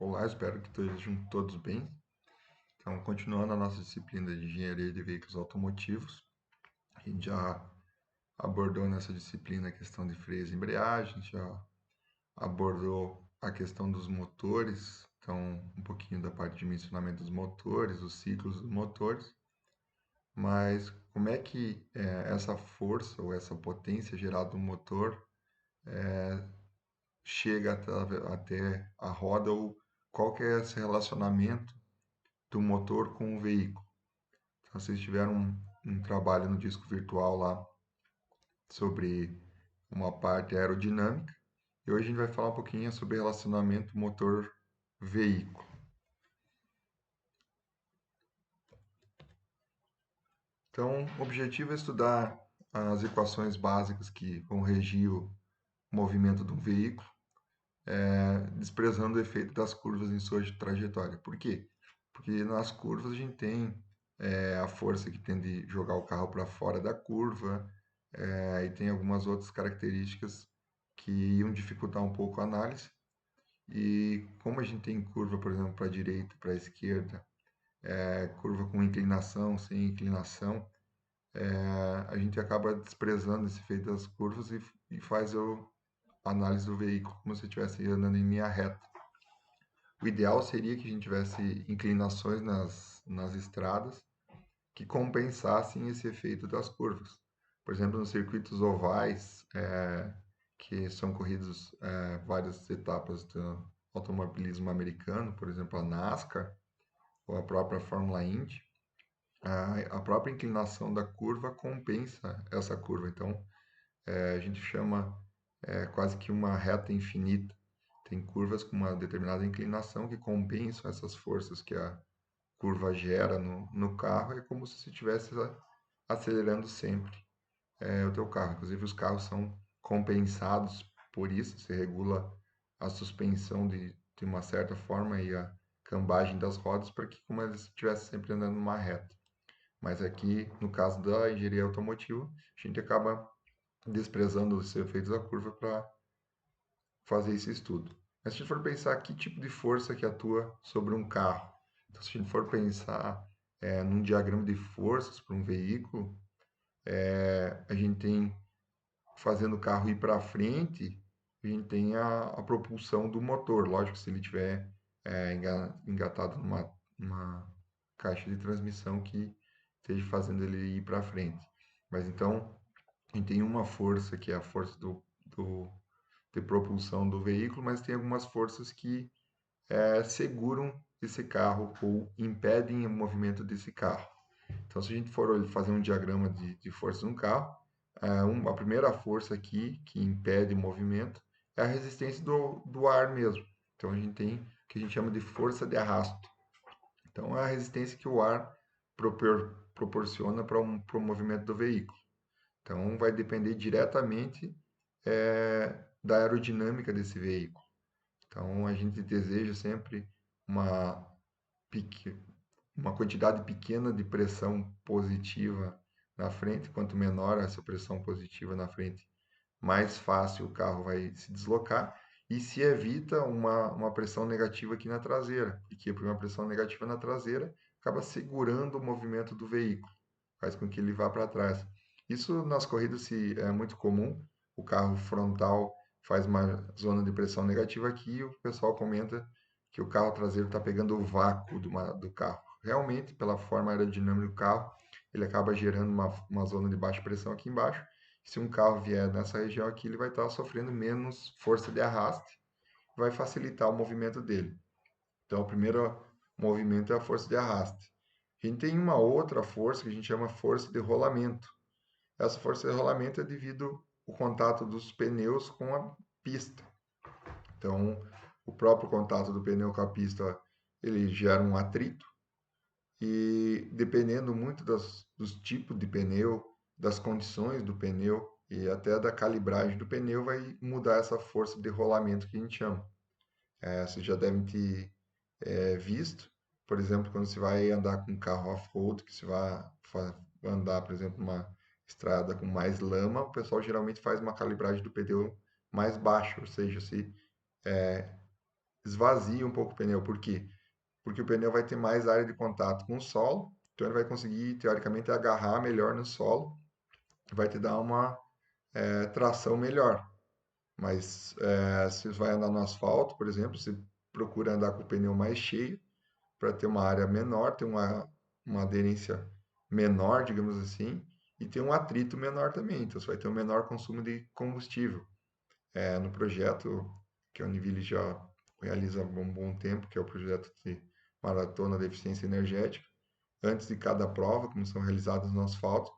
Olá, espero que estejam todos bem. Então, continuando a nossa disciplina de Engenharia de Veículos Automotivos, a gente já abordou nessa disciplina a questão de freios e embreagem, já abordou a questão dos motores, então um pouquinho da parte de dimensionamento dos motores, os ciclos dos motores, mas como é que essa força ou essa potência gerada no motor chega até a roda ou qual que é esse relacionamento do motor com o veículo? Então, vocês tiveram um trabalho no disco virtual lá sobre uma parte aerodinâmica e hoje a gente vai falar um pouquinho sobre relacionamento motor-veículo. Então, o objetivo é estudar as equações básicas que vão regir o movimento de um veículo, desprezando o efeito das curvas em sua trajetória. Por quê? Porque nas curvas a gente tem a força que tende a jogar o carro para fora da curva, e tem algumas outras características que iam dificultar um pouco a análise. E como a gente tem curva, por exemplo, para a direita, para a esquerda, curva com inclinação, sem inclinação, a gente acaba desprezando esse efeito das curvas e faz a análise do veículo como se estivesse andando em linha reta. O ideal seria que a gente tivesse inclinações nas estradas que compensassem esse efeito das curvas. Por exemplo, nos circuitos ovais, que são corridos várias etapas do automobilismo americano, por exemplo, a NASCAR ou a própria Fórmula Indy, a própria inclinação da curva compensa essa curva. Então, a gente chama quase que uma reta infinita. Tem curvas com uma determinada inclinação que compensam essas forças que a curva gera no carro. É como se você estivesse acelerando sempre o teu carro. Inclusive, os carros são compensados por isso. Você regula a suspensão de uma certa forma e a cambagem das rodas para que como eles estivessem sempre andando numa reta. Mas aqui, no caso da engenharia automotiva, a gente acaba desprezando os efeitos da curva para fazer esse estudo. Mas se a gente for pensar que tipo de força que atua sobre um carro, então se a gente for pensar num diagrama de forças para um veículo, a gente tem, fazendo o carro ir para frente, a gente tem a propulsão do motor. Lógico, se ele tiver engatado numa caixa de transmissão que esteja fazendo ele ir para frente. Mas então, a gente tem uma força que é a força de propulsão do veículo, mas tem algumas forças que seguram esse carro ou impedem o movimento desse carro. Então, se a gente for fazer um diagrama de força de um carro, a primeira força aqui que impede o movimento é a resistência do ar mesmo. Então, a gente tem o que a gente chama de força de arrasto. Então, é a resistência que o ar proporciona para o movimento do veículo. Então, vai depender diretamente da aerodinâmica desse veículo. Então, a gente deseja sempre uma, uma quantidade pequena de pressão positiva na frente. Quanto menor essa pressão positiva na frente, mais fácil o carro vai se deslocar e se evita uma pressão negativa aqui na traseira, porque uma pressão negativa na traseira acaba segurando o movimento do veículo, faz com que ele vá para trás. Isso nas corridas é muito comum, o carro frontal faz uma zona de pressão negativa aqui e o pessoal comenta que o carro traseiro está pegando o vácuo do carro. Realmente, pela forma aerodinâmica do carro, ele acaba gerando uma zona de baixa pressão aqui embaixo. Se um carro vier nessa região aqui, ele vai estar sofrendo menos força de arraste, vai facilitar o movimento dele. Então, o primeiro movimento é a força de arraste. A gente tem uma outra força que a gente chama força de rolamento. Essa força de rolamento é devido ao contato dos pneus com a pista. Então, o próprio contato do pneu com a pista, ele gera um atrito e dependendo muito dos tipos de pneu, das condições do pneu e até da calibragem do pneu, vai mudar essa força de rolamento que a gente chama. Vocês já devem ter visto, por exemplo, quando você vai andar com um carro off-road, que você vai andar, por exemplo, numa estrada com mais lama, o pessoal geralmente faz uma calibragem do pneu mais baixa, ou seja, se esvazia um pouco o pneu. Por quê? Porque o pneu vai ter mais área de contato com o solo, então ele vai conseguir, teoricamente, agarrar melhor no solo, vai te dar uma tração melhor. Mas se você vai andar no asfalto, por exemplo, você procura andar com o pneu mais cheio para ter uma área menor, ter uma aderência menor, digamos assim, e ter um atrito menor também. Então você vai ter um menor consumo de combustível. No projeto que a Univille já realiza há um bom tempo, que é o projeto de Maratona da Eficiência Energética, antes de cada prova, como são realizadas no asfalto,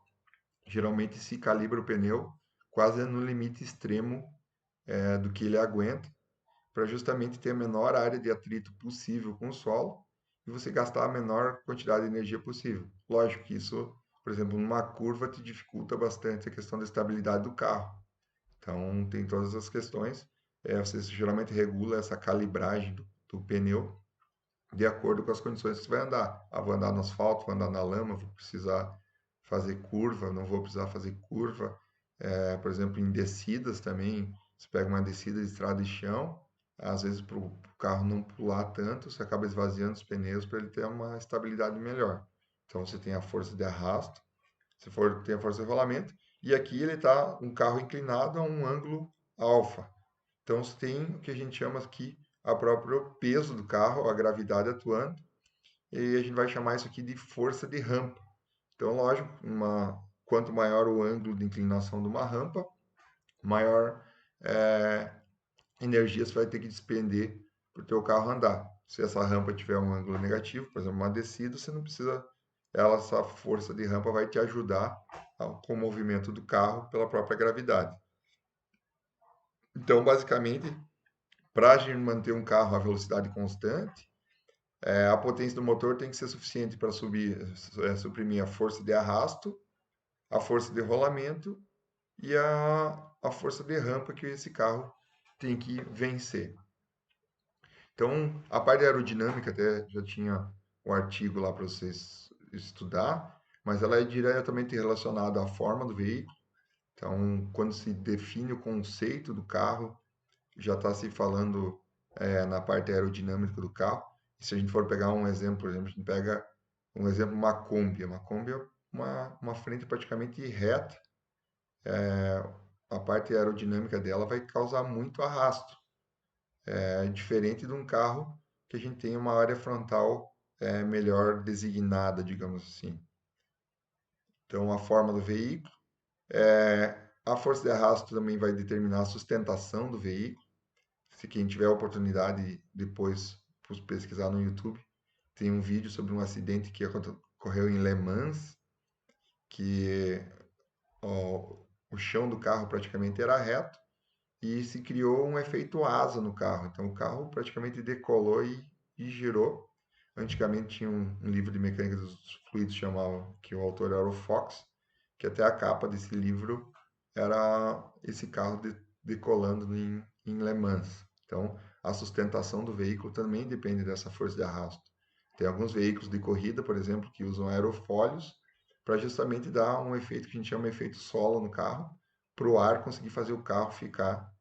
geralmente se calibra o pneu quase no limite extremo do que ele aguenta, para justamente ter a menor área de atrito possível com o solo e você gastar a menor quantidade de energia possível. Lógico que isso, por exemplo, numa curva te dificulta bastante a questão da estabilidade do carro. Então, tem todas as questões. Você geralmente regula essa calibragem do pneu de acordo com as condições que você vai andar. Vou andar no asfalto, vou andar na lama, vou precisar fazer curva, não vou precisar fazer curva. Por exemplo, em descidas também, você pega uma descida de estrada de chão, às vezes para o carro não pular tanto, você acaba esvaziando os pneus para ele ter uma estabilidade melhor. Então você tem a força de arrasto, se for tem a força de rolamento, e aqui ele está um carro inclinado a um ângulo alfa. Então você tem o que a gente chama aqui a próprio peso do carro, a gravidade atuando, e a gente vai chamar isso aqui de força de rampa. Então, lógico, quanto maior o ângulo de inclinação de uma rampa, maior é, energia você vai ter que despender para o teu carro andar. Se essa rampa tiver um ângulo negativo, por exemplo, uma descida, você não precisa, essa força de rampa vai te ajudar com o movimento do carro pela própria gravidade. Então, basicamente, para a gente manter um carro a velocidade constante, a potência do motor tem que ser suficiente para suprimir a força de arrasto, a força de rolamento e a força de rampa que esse carro tem que vencer. Então, a parte aerodinâmica até já tinha um artigo lá para vocês estudar, mas ela é diretamente relacionada à forma do veículo. Então, quando se define o conceito do carro, já está se falando na parte aerodinâmica do carro. E se a gente for pegar um exemplo, por exemplo, a gente pega um exemplo, uma Kombi. Uma Kombi é uma frente praticamente reta. A parte aerodinâmica dela vai causar muito arrasto. Diferente de um carro que a gente tem uma área frontal melhor designada, digamos assim. Então, a forma do veículo. A força de arrasto também vai determinar a sustentação do veículo. Se quem tiver a oportunidade depois pesquisar no YouTube, tem um vídeo sobre um acidente que ocorreu em Le Mans, que o chão do carro praticamente era reto e se criou um efeito asa no carro. Então o carro praticamente decolou e girou. Antigamente tinha um livro de mecânica dos fluidos chamava, que o autor era o Fox, que até a capa desse livro era esse carro decolando em Le Mans. Então a sustentação do veículo também depende dessa força de arrasto. Tem alguns veículos de corrida, por exemplo, que usam aerofólios para justamente dar um efeito que a gente chama de efeito solo no carro, para o ar conseguir fazer o carro ficar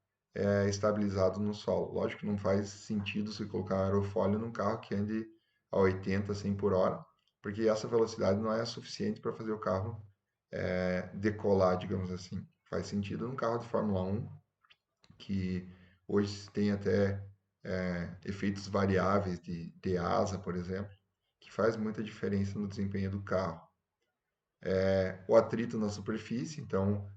estabilizado no solo. Lógico que não faz sentido se colocar aerofólio num carro que ande a 80, 100 por hora, porque essa velocidade não é suficiente para fazer o carro decolar, digamos assim. Faz sentido num carro de Fórmula 1, que hoje tem até efeitos variáveis de asa, por exemplo, que faz muita diferença no desempenho do carro. O atrito na superfície, então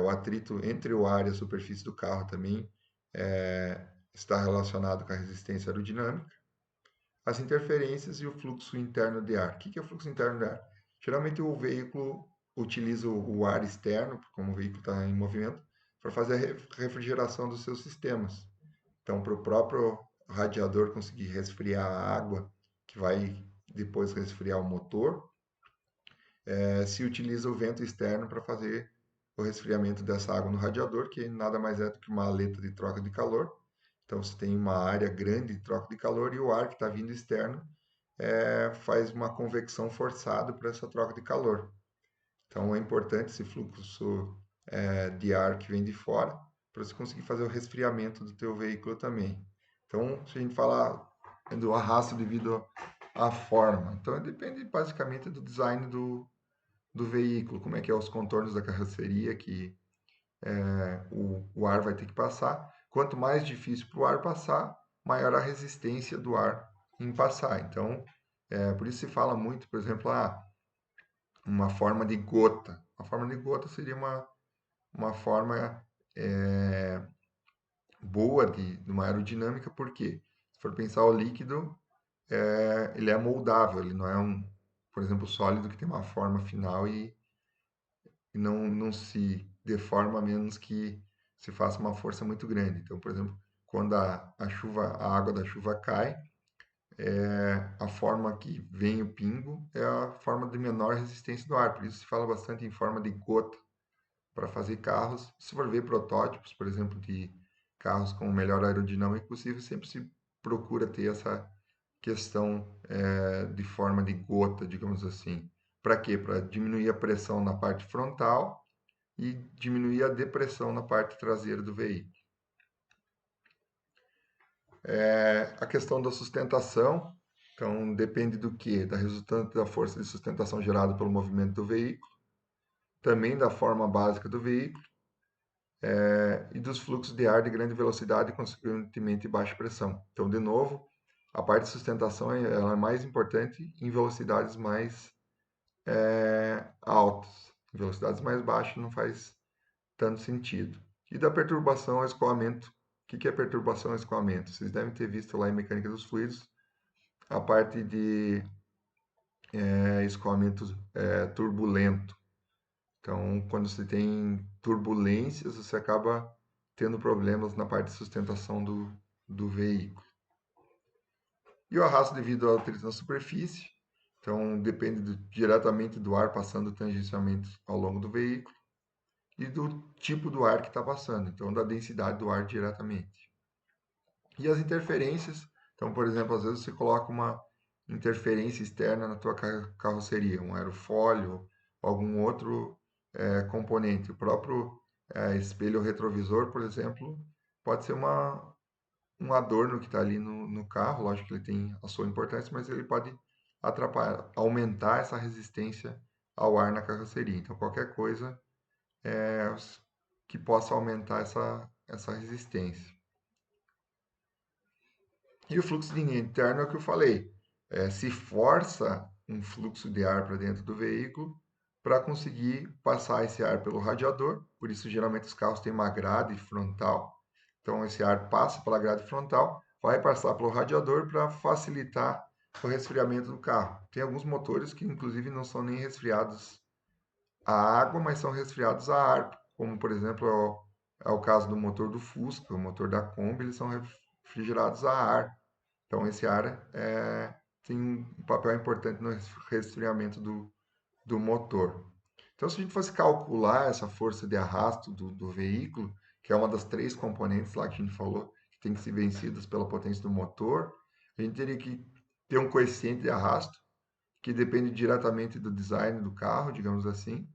o atrito entre o ar e a superfície do carro também está relacionado com a resistência aerodinâmica, as interferências e o fluxo interno de ar. O que é o fluxo interno de ar? Geralmente o veículo utiliza o ar externo, como o veículo está em movimento, para fazer a refrigeração dos seus sistemas. Então, para o próprio radiador conseguir resfriar a água, que vai depois resfriar o motor, se utiliza o vento externo para fazer o resfriamento dessa água no radiador, que nada mais é do que uma aleta de troca de calor. Então, você tem uma área grande de troca de calor e o ar que está vindo externo faz uma convecção forçada para essa troca de calor. Então, é importante esse fluxo de ar que vem de fora para você conseguir fazer o resfriamento do teu veículo também. Então, se a gente falar do arrasto devido à forma, então depende basicamente do design do veículo, como é que é os contornos da carroceria que o ar vai ter que passar. Quanto mais difícil para o ar passar, maior a resistência do ar em passar. Então, por isso se fala muito, por exemplo, uma forma de gota. A forma de gota seria uma forma boa de uma aerodinâmica, porque se for pensar o líquido, ele é moldável, ele não é por exemplo, sólido que tem uma forma final e não se deforma a menos que se faça uma força muito grande. Então, por exemplo, quando a água da chuva cai, a forma que vem o pingo é a forma de menor resistência do ar. Por isso se fala bastante em forma de gota para fazer carros. Se for ver protótipos, por exemplo, de carros com o melhor aerodinâmica possível, sempre se procura ter essa questão de forma de gota, digamos assim. Para quê? Para diminuir a pressão na parte frontal e diminuir a depressão na parte traseira do veículo. A questão da sustentação, então depende do que? Da resultante da força de sustentação gerada pelo movimento do veículo, também da forma básica do veículo e dos fluxos de ar de grande velocidade e, consequentemente, baixa pressão. Então, de novo, a parte de sustentação ela é mais importante em velocidades mais altas. Em velocidades mais baixas não faz tanto sentido. E da perturbação ao escoamento. O que é perturbação ao escoamento? Vocês devem ter visto lá em mecânica dos fluidos a parte de escoamento turbulento. Então, quando você tem turbulências, você acaba tendo problemas na parte de sustentação do veículo. E o arrasto devido ao atrito na superfície. Então, depende diretamente do ar passando tangencialmente ao longo do veículo e do tipo do ar que está passando, então da densidade do ar diretamente. E as interferências, então, por exemplo, às vezes você coloca uma interferência externa na tua carroceria, um aerofólio, algum outro componente. O próprio espelho retrovisor, por exemplo, pode ser um adorno que está ali no carro, lógico que ele tem a sua importância, mas ele pode atrapalhar, aumentar essa resistência ao ar na carroceria. Então, qualquer coisa que possa aumentar essa resistência. E o fluxo de linha interno é o que eu falei. Se força um fluxo de ar para dentro do veículo para conseguir passar esse ar pelo radiador. Por isso, geralmente, os carros têm uma grade frontal. Então, esse ar passa pela grade frontal, vai passar pelo radiador para facilitar o resfriamento do carro. Tem alguns motores que, inclusive, não são nem resfriados a água, mas são resfriados a ar, como, por exemplo, é o caso do motor do Fusca, o motor da Kombi, eles são refrigerados a ar. Então, esse ar tem um papel importante no resfriamento do motor. Então, se a gente fosse calcular essa força de arrasto do veículo, que é uma das três componentes lá que a gente falou, que tem que ser vencidas pela potência do motor, a gente teria que ter um coeficiente de arrasto, que depende diretamente do design do carro, digamos assim.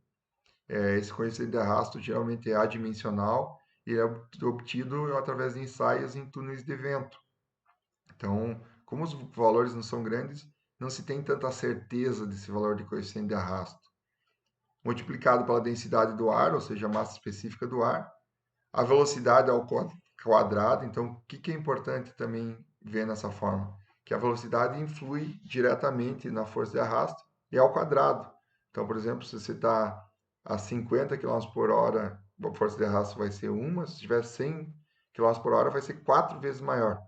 Esse coeficiente de arrasto geralmente é adimensional e é obtido através de ensaios em túneis de vento. Então, como os valores não são grandes, não se tem tanta certeza desse valor de coeficiente de arrasto. Multiplicado pela densidade do ar, ou seja, a massa específica do ar, a velocidade ao quadrado. Então, o que é importante também ver nessa forma? Que a velocidade influi diretamente na força de arrasto e ao quadrado. Então, por exemplo, se você está a 50 km por hora, a força de arrasto vai ser uma, se tiver 100 km por hora, vai ser 4 vezes maior.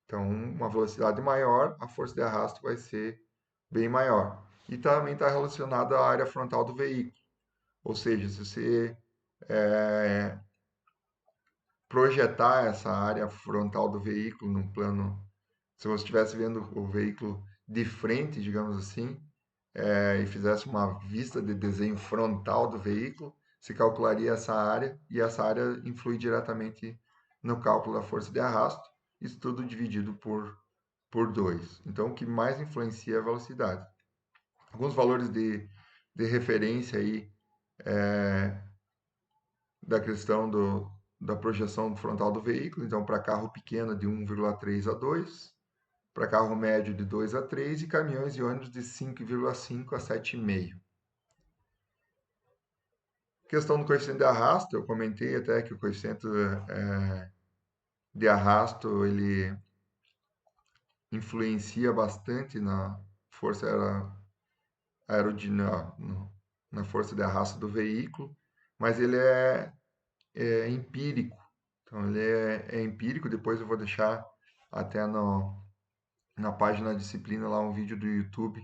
Então, uma velocidade maior, a força de arrasto vai ser bem maior. E também está relacionado à área frontal do veículo. Ou seja, se você projetar essa área frontal do veículo num plano, se você estivesse vendo o veículo de frente, digamos assim, e fizesse uma vista de desenho frontal do veículo, se calcularia essa área e essa área influi diretamente no cálculo da força de arrasto, isso tudo dividido por 2. Então, o que mais influencia é a velocidade. Alguns valores de referência aí da questão da projeção frontal do veículo. Então, para carro pequeno, de 1,3 a 2, para carro médio, de 2 a 3, e caminhões e ônibus de 5,5 a 7,5. Questão do coeficiente de arrasto, eu comentei até que o coeficiente de arrasto ele influencia bastante na força aerodinâmica, na força de arrasto do veículo, mas ele é empírico. Então, ele é empírico. Depois eu vou deixar até na página da disciplina lá um vídeo do YouTube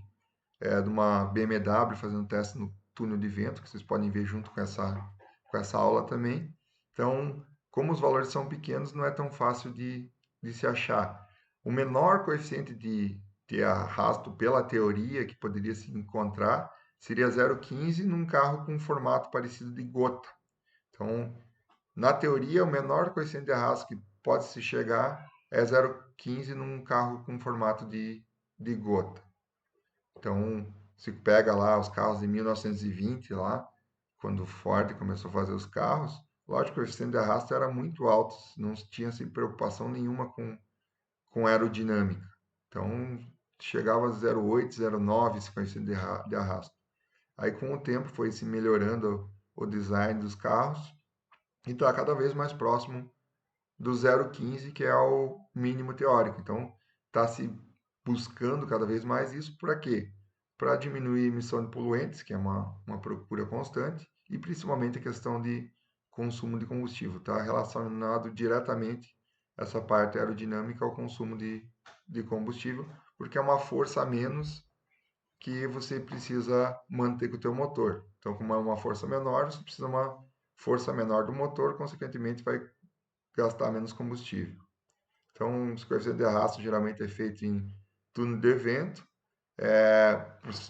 de uma BMW fazendo teste no túnel de vento, que vocês podem ver junto com essa aula também. Então, como os valores são pequenos, não é tão fácil de se achar. O menor coeficiente de arrasto pela teoria que poderia se encontrar seria 0,15 num carro com um formato parecido de gota. Então, na teoria, o menor coeficiente de arrasto que pode se chegar é 0,15 num carro com formato de gota. Então, se pega lá os carros de 1920, lá, quando o Ford começou a fazer os carros, lógico que o coeficiente de arrasto era muito alto, não tinha assim, preocupação nenhuma com aerodinâmica. Então, chegava a 0,8, 0,9 esse coeficiente de arrasto. Aí, com o tempo, foi se melhorando o design dos carros e está cada vez mais próximo do 0,15, que é o mínimo teórico. Então, está se buscando cada vez mais isso para quê? Para diminuir a emissão de poluentes, que é uma procura constante, e principalmente a questão de consumo de combustível. Está relacionado diretamente essa parte aerodinâmica ao consumo de combustível, porque é uma força a menos que você precisa manter com o teu motor. Então, como é uma força menor, você precisa de uma força menor do motor, consequentemente vai gastar menos combustível. Então, os coeficientes de arrasto geralmente é feito em túnel de vento.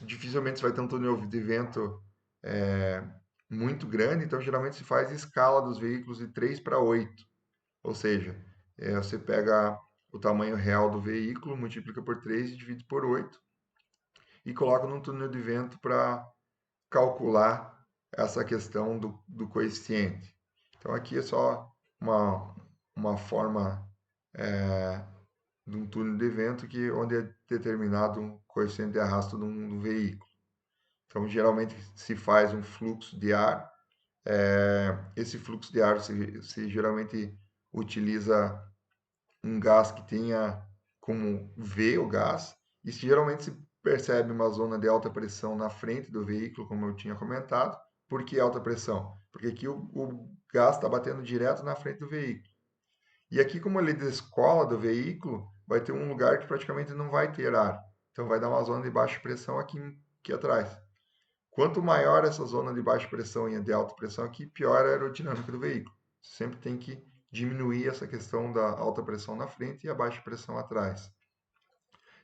Dificilmente você vai ter um túnel de vento é, muito grande, então geralmente se faz escala dos veículos de 3 para 8. Ou seja, você pega o tamanho real do veículo, multiplica por 3 e divide por 8 e coloca num túnel de vento para calcular essa questão do coeficiente. Então aqui é só uma forma de um túnel de vento onde é determinado um coeficiente de arrasto de um veículo. Então geralmente se faz um fluxo de ar. Esse fluxo de ar se geralmente utiliza um gás que tenha como V o gás, e geralmente se percebe uma zona de alta pressão na frente do veículo, como eu tinha comentado. Por que alta pressão? Porque aqui o gás está batendo direto na frente do veículo. E aqui, como ele descola do veículo, vai ter um lugar que praticamente não vai ter ar. Então vai dar uma zona de baixa pressão aqui atrás. Quanto maior essa zona de baixa pressão e de alta pressão aqui, pior a aerodinâmica do veículo. Você sempre tem que diminuir essa questão da alta pressão na frente e a baixa pressão atrás.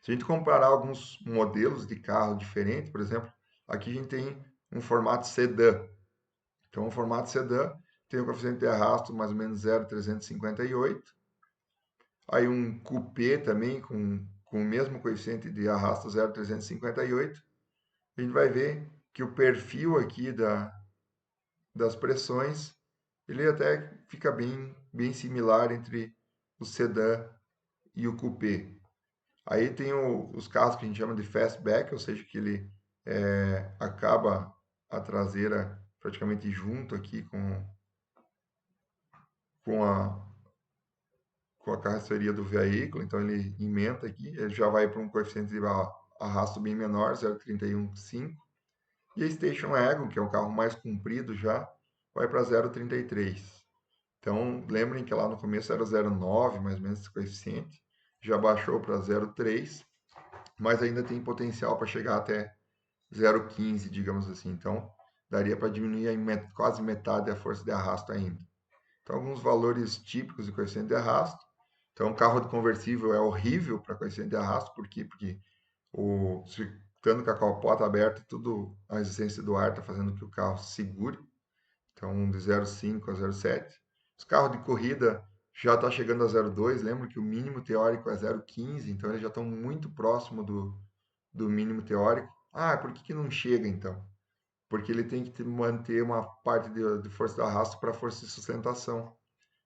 Se a gente comparar alguns modelos de carro diferentes, por exemplo, aqui a gente tem um formato sedã. Então, o formato sedã tem o coeficiente de arrasto mais ou menos 0,358. Aí um coupé também com o mesmo coeficiente de arrasto 0,358. A gente vai ver que o perfil aqui das pressões, ele até fica bem similar entre o sedã e o coupé. Aí tem os carros que a gente chama de fastback, ou seja, que ele acaba a traseira praticamente junto aqui com a, com a carroceria do veículo, então ele emenda aqui, ele já vai para um coeficiente de arrasto bem menor, 0,315. E a Station Wagon, que é um carro mais comprido já, vai para 0,33. Então, lembrem que lá no começo era 0,9, mais ou menos esse coeficiente, já baixou para 0,3, mas ainda tem potencial para chegar até 0,15, digamos assim. Então, daria para diminuir quase metade a força de arrasto ainda. Então, alguns valores típicos de coeficiente de arrasto. Então, um carro de conversível é horrível para coeficiente de arrasto. Por quê? Porque estando com a capota aberta, tudo a resistência do ar está fazendo que o carro segure. Então, de 0,5 a 0,7. Os carros de corrida já está chegando a 0,2. Lembra que o mínimo teórico é 0,15. Então, eles já estão muito próximo do mínimo teórico. Ah, por que não chega então? Porque ele tem que manter uma parte de força de arrasto para força de sustentação.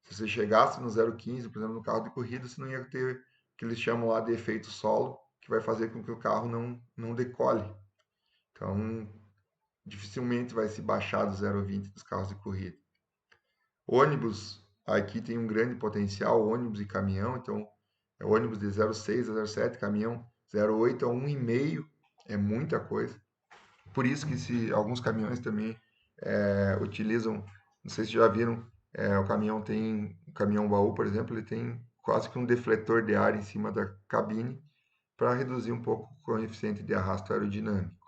Se você chegasse no 0,15, por exemplo, no carro de corrida, você não ia ter o que eles chamam lá de efeito solo, que vai fazer com que o carro não decole. Então, dificilmente vai se baixar do 0,20 dos carros de corrida. Ônibus, aqui tem um grande potencial, ônibus e caminhão, então é ônibus de 0,6 a 0,7, caminhão 0,8 a 1,5, é muita coisa. Por isso que alguns caminhões também utilizam, não sei se já viram, o caminhão baú, por exemplo, ele tem quase que um defletor de ar em cima da cabine para reduzir um pouco o coeficiente de arrasto aerodinâmico.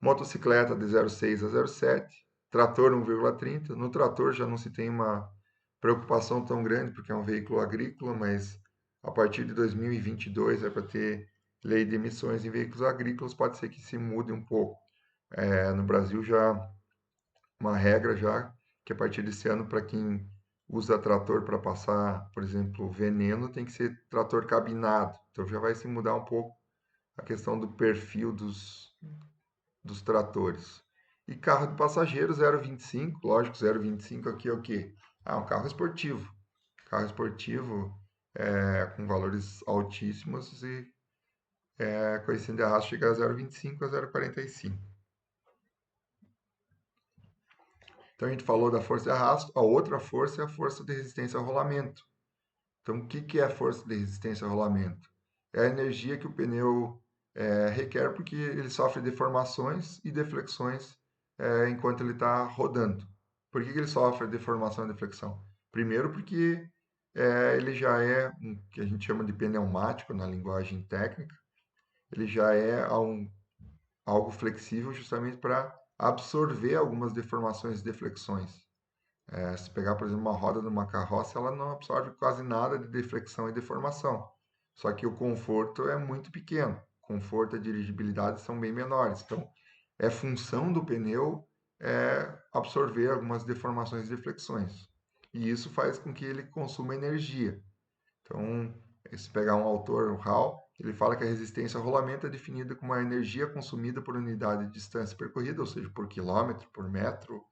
Motocicleta de 0,6 a 0,7, trator 1,30. No trator já não se tem uma preocupação tão grande, porque é um veículo agrícola, mas a partir de 2022 é para ter lei de emissões em veículos agrícolas, pode ser que se mude um pouco. No Brasil já uma regra já que a partir desse ano para quem usa trator para passar, por exemplo, veneno, tem que ser trator cabinado. Então já vai se mudar um pouco a questão do perfil dos tratores. E carro de passageiro 0,25, lógico, 0,25 aqui é o quê? Ah, um carro esportivo. Carro esportivo com valores altíssimos e coeficiente de arrasto chega a 0,25 a 0,45. Então a gente falou da força de arrasto, a outra força é a força de resistência ao rolamento. Então o que que é a força de resistência ao rolamento? É a energia que o pneu requer porque ele sofre deformações e deflexões enquanto ele está rodando. Por que que ele sofre deformação e deflexão? Primeiro porque ele já é que a gente chama de pneumático na linguagem técnica, ele já é algo flexível justamente para absorver algumas deformações e deflexões. Se pegar, por exemplo, uma roda de uma carroça, ela não absorve quase nada de deflexão e deformação. Só que o conforto é muito pequeno. Conforto e dirigibilidade são bem menores. Então, é função do pneu absorver algumas deformações e deflexões. E isso faz com que ele consuma energia. Então, se pegar um autor, o Hall, ele fala que a resistência ao rolamento é definida como a energia consumida por unidade de distância percorrida, ou seja, por quilômetro, por metro,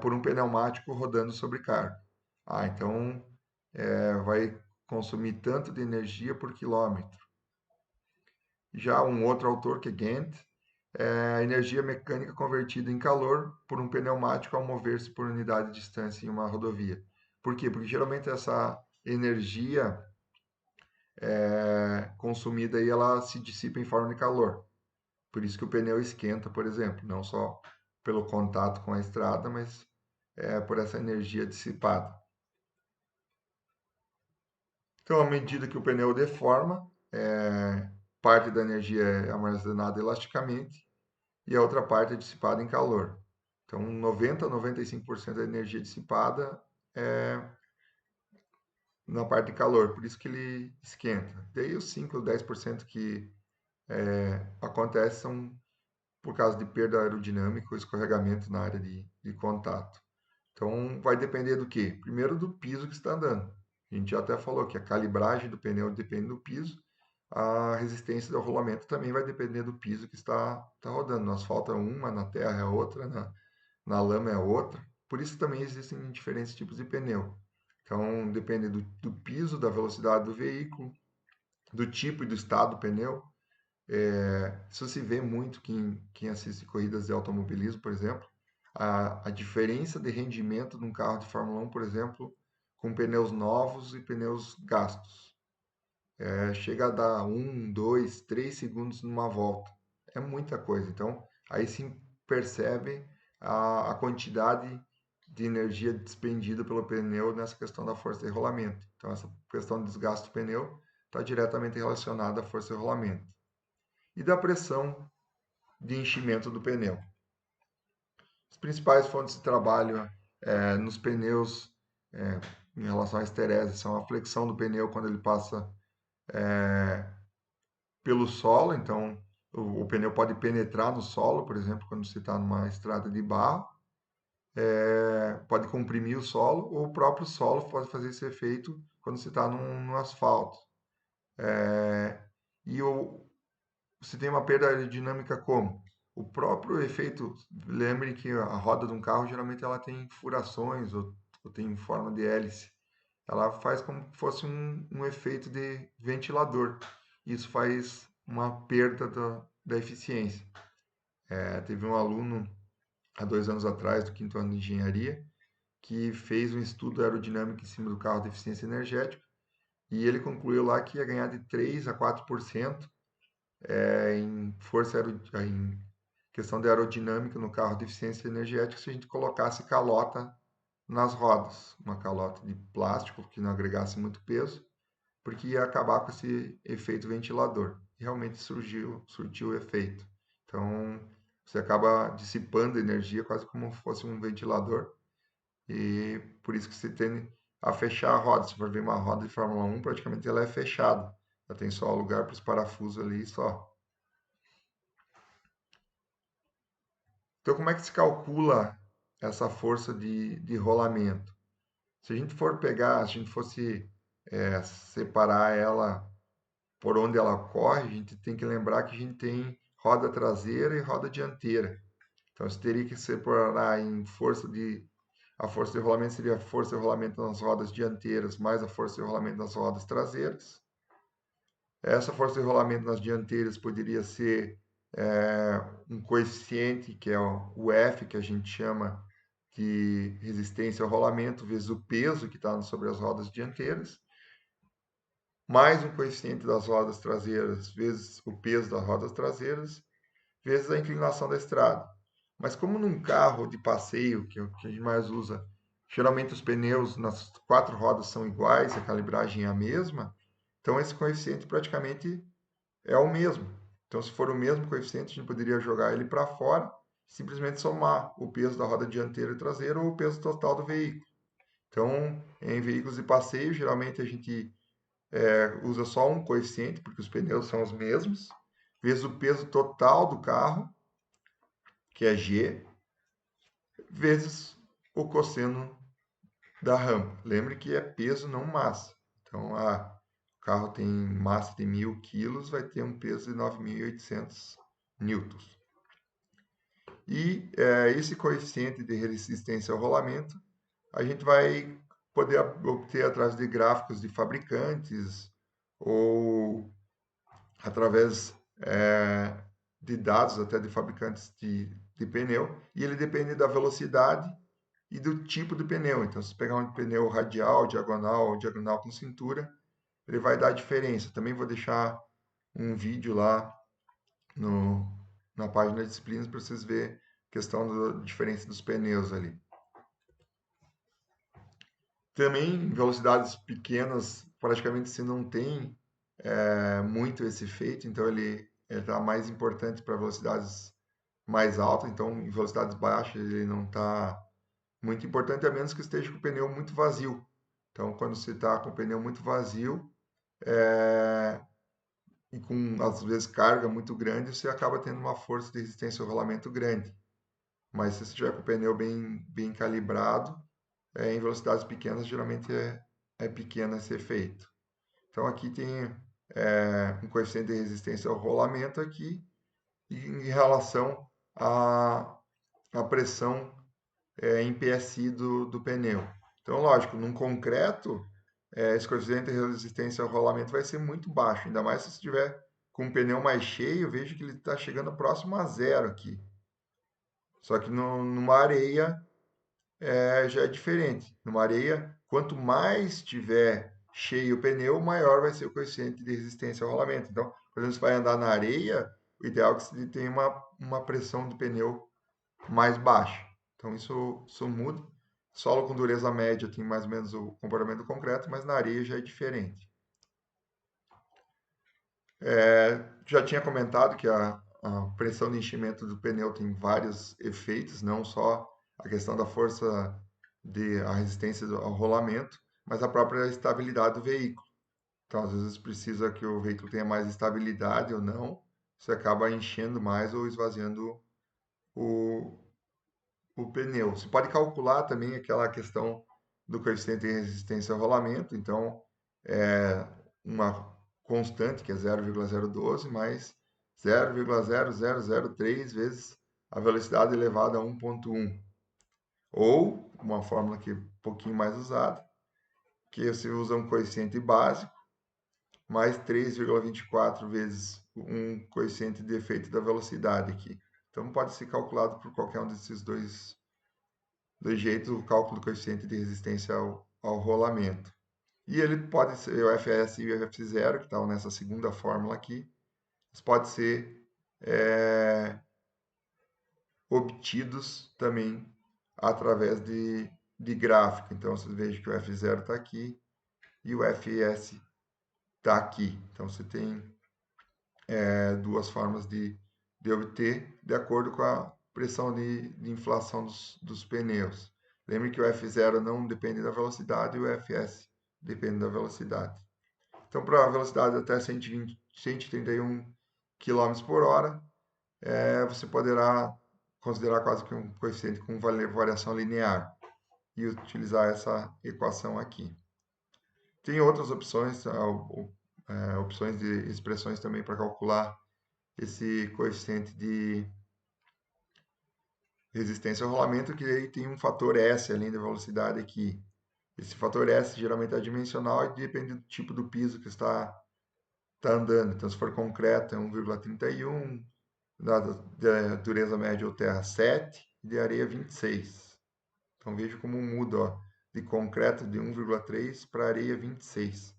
por um pneumático rodando sobre carga. Então vai consumir tanto de energia por quilômetro. Já um outro autor, que é Gantt, é a energia mecânica convertida em calor por um pneumático ao mover-se por unidade de distância em uma rodovia. Por quê? Porque geralmente essa energia consumida aí, ela se dissipa em forma de calor. Por isso que o pneu esquenta, por exemplo, não só pelo contato com a estrada, mas por essa energia dissipada. Então, à medida que o pneu deforma, parte da energia é armazenada elasticamente e a outra parte é dissipada em calor. Então, 90 a 95% da energia dissipada é na parte de calor, por isso que ele esquenta. Daí os 5 ou 10% que acontece são por causa de perda aerodinâmica ou escorregamento na área de contato. Então, vai depender do quê? Primeiro, do piso que está andando. A gente já até falou que a calibragem do pneu depende do piso, a resistência do rolamento também vai depender do piso que está rodando. No asfalto é uma, na terra é outra, na lama é outra. Por isso também existem diferentes tipos de pneu. Então, depende do piso, da velocidade do veículo, do tipo e do estado do pneu. Isso se vê muito quem assiste corridas de automobilismo, por exemplo, a diferença de rendimento de um carro de Fórmula 1, por exemplo, com pneus novos e pneus gastos. Chega a dar 1, 2, 3 segundos numa volta. É muita coisa. Então, aí sim percebe a quantidade de energia despendida pelo pneu nessa questão da força de rolamento. Então, essa questão de desgaste do pneu está diretamente relacionada à força de rolamento e da pressão de enchimento do pneu. As principais fontes de trabalho nos pneus em relação à esterese são a flexão do pneu quando ele passa pelo solo, então o pneu pode penetrar no solo, por exemplo, quando você está numa estrada de barro, pode comprimir o solo, ou o próprio solo pode fazer esse efeito quando você está no asfalto. E você tem uma perda aerodinâmica como? O próprio efeito, lembre que a roda de um carro geralmente ela tem furações ou ou tem em forma de hélice, ela faz como se fosse um efeito de ventilador. Isso faz uma perda da eficiência. Teve um aluno, há 2 anos atrás, do quinto ano de engenharia, que fez um estudo aerodinâmico em cima do carro de eficiência energética, e ele concluiu lá que ia ganhar de 3 a 4% em força em questão de aerodinâmica no carro de eficiência energética se a gente colocasse calota nas rodas, uma calota de plástico que não agregasse muito peso, porque ia acabar com esse efeito ventilador. E realmente surtiu o efeito. Então, você acaba dissipando energia quase como se fosse um ventilador, e por isso que você tende a fechar a roda. Se for ver uma roda de Fórmula 1, praticamente ela é fechada. Já tem só lugar para os parafusos ali só. Então, como é que se calcula essa força de rolamento? Se a gente for pegar, se a gente fosse separar ela por onde ela corre, a gente tem que lembrar que a gente tem roda traseira e roda dianteira. Então, você teria que separar em força de... A força de rolamento seria a força de rolamento nas rodas dianteiras mais a força de rolamento nas rodas traseiras. Essa força de rolamento nas dianteiras poderia ser um coeficiente, que é o F, que a gente chama de resistência ao rolamento, vezes o peso que está sobre as rodas dianteiras, mais um coeficiente das rodas traseiras, vezes o peso das rodas traseiras, vezes a inclinação da estrada. Mas como num carro de passeio, que é o que a gente mais usa, geralmente os pneus nas 4 rodas são iguais, a calibragem é a mesma, então esse coeficiente praticamente é o mesmo. Então, se for o mesmo coeficiente, a gente poderia jogar ele para fora, simplesmente somar o peso da roda dianteira e traseira ou o peso total do veículo. Então, em veículos de passeio, geralmente a gente usa só um coeficiente, porque os pneus são os mesmos, vezes o peso total do carro, que é G, vezes o cosseno da rampa. Lembre que é peso, não massa. Então, o carro tem massa de 1.000 quilos, vai ter um peso de 9.800 newtons. E esse coeficiente de resistência ao rolamento, a gente vai poder obter através de gráficos de fabricantes ou através de dados até de fabricantes de pneu, e ele depende da velocidade e do tipo de pneu. Então, se pegar um pneu radial, diagonal ou diagonal com cintura, ele vai dar diferença. Também vou deixar um vídeo lá na página de disciplinas para vocês verem a questão da diferença dos pneus ali. Também em velocidades pequenas, praticamente se não tem muito esse efeito, então ele está mais importante para velocidades mais altas, então em velocidades baixas ele não está muito importante, a menos que esteja com o pneu muito vazio. Então, quando você está com o pneu muito vazio e com, às vezes, carga muito grande, você acaba tendo uma força de resistência ao rolamento grande. Mas se você tiver com o pneu bem calibrado, em velocidades pequenas, geralmente é pequeno esse efeito. Então, aqui tem um coeficiente de resistência ao rolamento aqui, e em relação à pressão em PSI do pneu. Então, lógico, num concreto, esse coeficiente de resistência ao rolamento vai ser muito baixo, ainda mais se você estiver com o pneu mais cheio, vejo que ele está chegando próximo a zero aqui. Só que numa areia já é diferente. Numa areia, quanto mais tiver cheio o pneu, maior vai ser o coeficiente de resistência ao rolamento. Então, por exemplo, você vai andar na areia, o ideal é que você tenha uma pressão do pneu mais baixa. Então, isso muda. Solo com dureza média tem mais ou menos o comportamento do concreto, mas na areia já é diferente. Já tinha comentado que a pressão de enchimento do pneu tem vários efeitos, não só a questão da força a resistência ao rolamento, mas a própria estabilidade do veículo. Então, às vezes precisa que o veículo tenha mais estabilidade ou não, você acaba enchendo mais ou esvaziando o, o pneu. Você pode calcular também aquela questão do coeficiente de resistência ao rolamento, então é uma constante que é 0,012 mais 0,0003 vezes a velocidade elevada a 1,1. Ou uma fórmula que pouquinho mais usada, que você usa um coeficiente básico, mais 3,24 vezes um coeficiente de efeito da velocidade aqui. Então, pode ser calculado por qualquer um desses dois jeitos, o cálculo do coeficiente de resistência ao rolamento. E ele pode ser, o Fs e o F0, que estão nessa segunda fórmula aqui, pode ser obtidos também através de gráfico. Então, vocês vejam que o F0 está aqui e o Fs está aqui. Então, você tem duas formas de obter de acordo com a pressão de inflação dos pneus. Lembre que o F0 não depende da velocidade e o Fs depende da velocidade. Então, para a velocidade até 131 km por hora, você poderá considerar quase que um coeficiente com variação linear e utilizar essa equação aqui. Tem outras opções, opções de expressões também para calcular esse coeficiente de resistência ao rolamento, que aí tem um fator S além da velocidade aqui. Esse fator S geralmente é dimensional e depende do tipo do piso que está andando. Então, se for concreto, é 1,31, da dureza média ou terra 7 e de areia 26. Então, veja como muda, ó, de concreto de 1,3 para areia 26.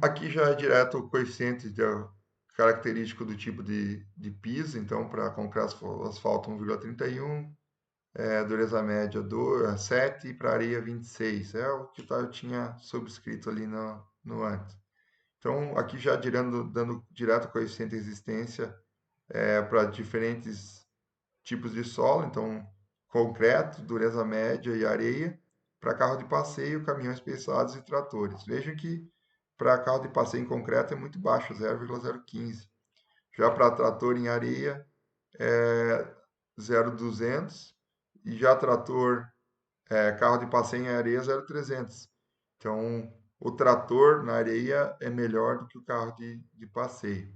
Aqui já é direto o coeficiente característico do tipo de piso. Então, para concreto asfalto 1,31, dureza média 7 e para areia 26. É o que eu tinha subscrito ali no antes. Então, aqui já dando direto coeficiente de resistência para diferentes tipos de solo. Então, concreto, dureza média e areia. Para carro de passeio, caminhões pesados e tratores. Vejam que para carro de passeio em concreto é muito baixo, 0,015. Já para trator em areia é 0,200. E já trator, carro de passeio em areia, 0,300. Então, o trator na areia é melhor do que o carro de passeio.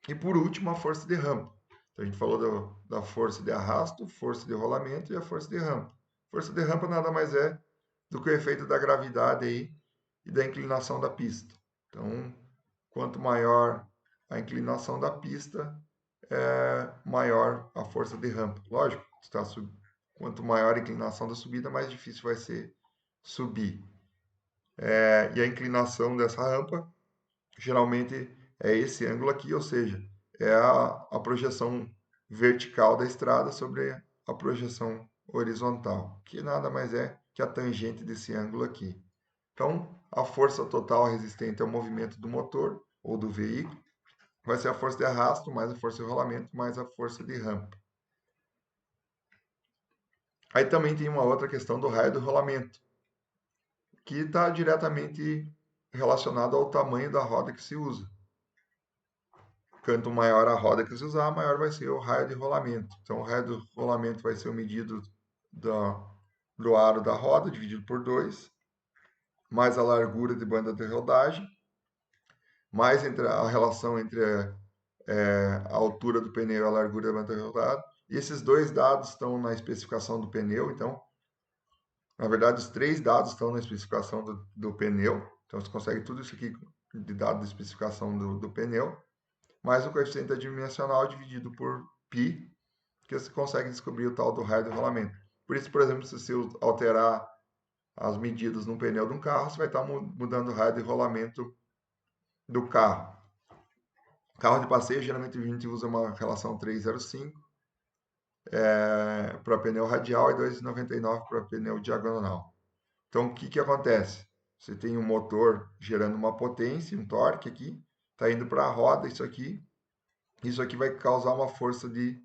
E por último, a força de rampa. Então, a gente falou da força de arrasto, força de rolamento e a força de rampa. Força de rampa nada mais é do que o efeito da gravidade aí e da inclinação da pista. Então, quanto maior a inclinação da pista, maior a força de rampa. Lógico, quanto maior a inclinação da subida, mais difícil vai ser subir. E a inclinação dessa rampa geralmente é esse ângulo aqui, ou seja, é a projeção vertical da estrada sobre a projeção horizontal, que nada mais é que a tangente desse ângulo aqui. Então, a força total resistente ao movimento do motor ou do veículo vai ser a força de arrasto, mais a força de rolamento, mais a força de rampa. Aí também tem uma outra questão do raio do rolamento, que está diretamente relacionado ao tamanho da roda que se usa. Quanto maior a roda que se usar, maior vai ser o raio de rolamento. Então, o raio do rolamento vai ser o medido do aro da roda, dividido por 2, mais a largura de banda de rodagem, mais a relação entre a altura do pneu e a largura da banda de rodagem. E esses dois dados estão na especificação do pneu. Então, na verdade, os três dados estão na especificação do pneu. Então, você consegue tudo isso aqui de dado de especificação do pneu, mais o coeficiente adimensional dividido por π, que você consegue descobrir o tal do raio de rolamento. Por isso, por exemplo, se você alterar as medidas no pneu de um carro, você vai estar mudando o raio de rolamento do carro. Carro de passeio, geralmente a gente usa uma relação 3,05 para pneu radial e 2,99 para pneu diagonal. Então, o que acontece? Você tem um motor gerando uma potência, um torque aqui, está indo para a roda, isso aqui vai causar uma força de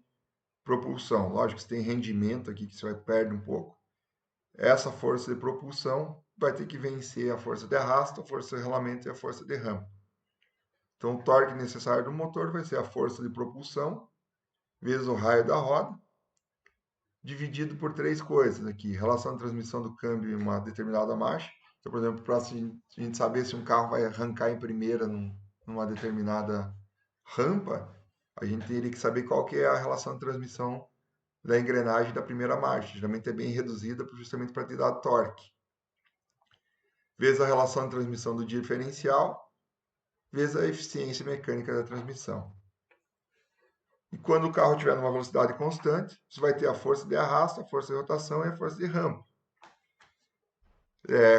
propulsão. Lógico que você tem rendimento aqui, que você vai perder um pouco. Essa força de propulsão vai ter que vencer a força de arrasto, a força de rolamento e a força de rampa. Então, o torque necessário do motor vai ser a força de propulsão vezes o raio da roda, dividido por três coisas aqui. Relação de transmissão do câmbio em uma determinada marcha. Então, por exemplo, para a gente saber se um carro vai arrancar em primeira numa determinada rampa, a gente teria que saber qual que é a relação de transmissão da engrenagem da primeira marcha. Geralmente é bem reduzida justamente para te dar torque. Vezes a relação de transmissão do diferencial, vezes a eficiência mecânica da transmissão. E quando o carro estiver numa velocidade constante, você vai ter a força de arrasto, a força de rotação e a força de rampa.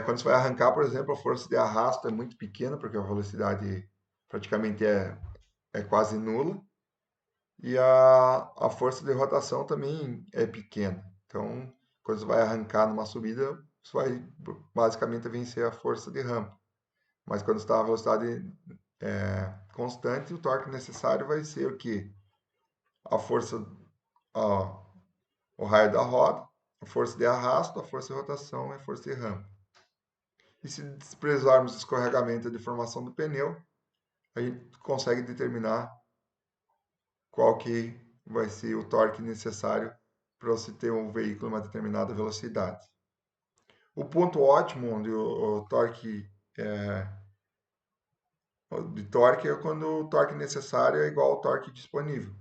Quando você vai arrancar, por exemplo, a força de arrasto é muito pequena, porque a velocidade praticamente é quase nula. E a força de rotação também é pequena. Então, quando você vai arrancar numa subida, você vai basicamente vencer a força de rampa. Mas quando está a velocidade constante, o torque necessário vai ser o quê? A força, a, o raio da roda, a força de arrasto, a força de rotação e a força de rampa. E se desprezarmos o escorregamento e a deformação do pneu, a gente consegue determinar qual que vai ser o torque necessário para você ter um veículo em uma determinada velocidade. O ponto ótimo onde o torque de torque é quando o torque necessário é igual ao torque disponível.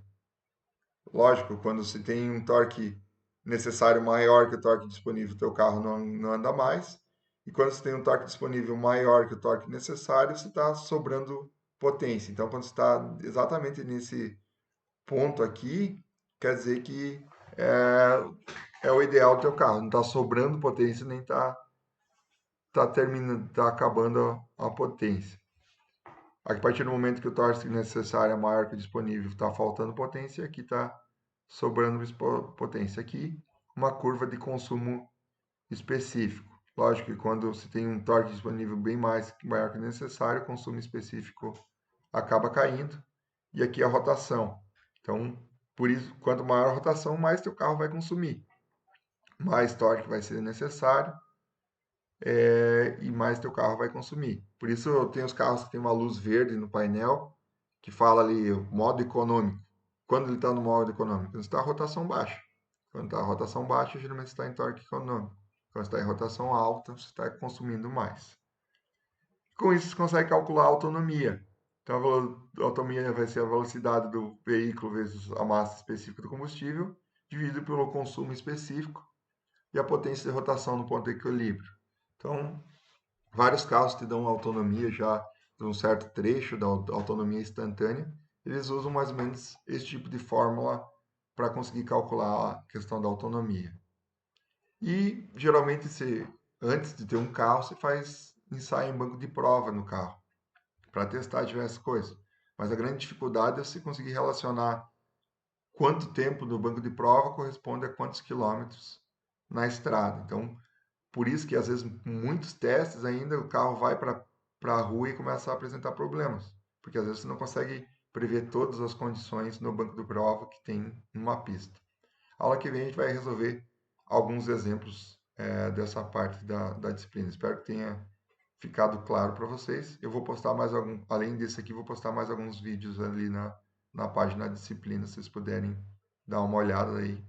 Lógico, quando você tem um torque necessário maior que o torque disponível, o teu carro não anda mais. E quando você tem um torque disponível maior que o torque necessário, você está sobrando potência. Então, quando você está exatamente nesse ponto aqui, quer dizer que é o ideal do teu carro. Não está sobrando potência, nem tá acabando a potência. A partir do momento que o torque necessário é maior que o disponível, está faltando potência, aqui está sobrando potência. Aqui, uma curva de consumo específico. Lógico que quando você tem um torque disponível bem maior que o necessário, o consumo específico acaba caindo. E aqui a rotação. Então, por isso, quanto maior a rotação, mais teu carro vai consumir. Mais torque vai ser necessário e mais teu carro vai consumir. Por isso, tem os carros que tem uma luz verde no painel, que fala ali, modo econômico. Quando ele está no modo econômico? Quando está a rotação baixa. Quando está a rotação baixa, geralmente está em torque econômico. Quando está em rotação alta, você está consumindo mais. Com isso, você consegue calcular a autonomia. Então, a autonomia vai ser a velocidade do veículo vezes a massa específica do combustível, dividido pelo consumo específico e a potência de rotação no ponto de equilíbrio. Então, vários carros te dão autonomia já de um certo trecho da autonomia instantânea. Eles usam mais ou menos esse tipo de fórmula para conseguir calcular a questão da autonomia. E geralmente, antes de ter um carro, você faz ensaio em banco de prova no carro para testar diversas coisas. Mas a grande dificuldade é você conseguir relacionar quanto tempo no banco de prova corresponde a quantos quilômetros na estrada. Então, por isso que às vezes muitos testes ainda o carro vai para a rua e começa a apresentar problemas, porque às vezes você não consegue prever todas as condições no banco de prova que tem numa pista. A aula que vem a gente vai resolver alguns exemplos dessa parte da disciplina. Espero que tenha ficado claro para vocês. Eu vou postar mais além desse aqui, vou postar mais alguns vídeos ali na página da disciplina, se vocês puderem dar uma olhada aí